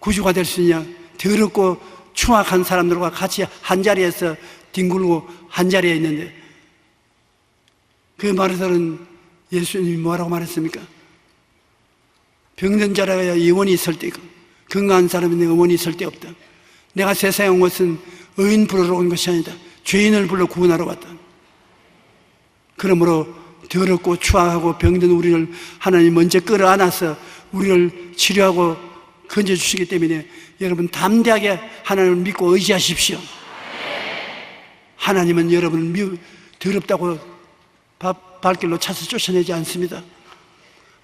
구주가 될 수 있냐? 더럽고 추악한 사람들과 같이 한자리에서 뒹굴고 한자리에 있는데 그 말을 들은 예수님이 뭐라고 말했습니까? 병든 자라야 영원히 있을 때 있고 건강한 사람은 영원히 있을 데 없다. 내가 세상에 온 것은 의인 부르러 온 것이 아니다. 죄인을 불러 구원하러 왔다. 그러므로 더럽고 추악하고 병든 우리를 하나님 먼저 끌어안아서 우리를 치료하고 건져주시기 때문에 여러분 담대하게 하나님을 믿고 의지하십시오. 하나님은 여러분을 더럽다고 발길로 차서 쫓아내지 않습니다.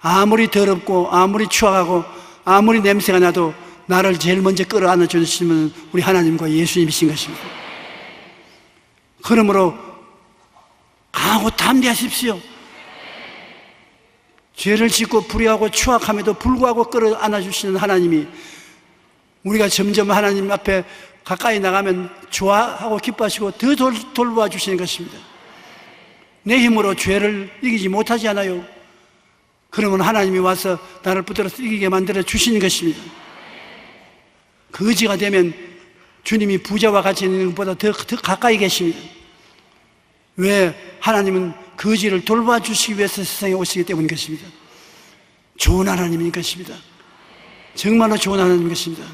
아무리 더럽고 아무리 추악하고 아무리 냄새가 나도 나를 제일 먼저 끌어안아 주시면 우리 하나님과 예수님이신 것입니다. 그러므로 강하고 담대하십시오. 죄를 짓고 불의하고 추악함에도 불구하고 끌어안아 주시는 하나님이 우리가 점점 하나님 앞에 가까이 나가면 좋아하고 기뻐하시고 더 돌보아 주시는 것입니다. 내 힘으로 죄를 이기지 못하지 않아요. 그러면 하나님이 와서 나를 붙들어서 이기게 만들어 주시는 것입니다. 거지가 되면 주님이 부자와 같이 있는 것보다 더 가까이 계십니다. 왜? 하나님은 거지를 돌봐 주시기 위해서 세상에 오시기 때문인 것입니다. 좋은 하나님인 것입니다. 정말로 좋은 하나님인 것입니다.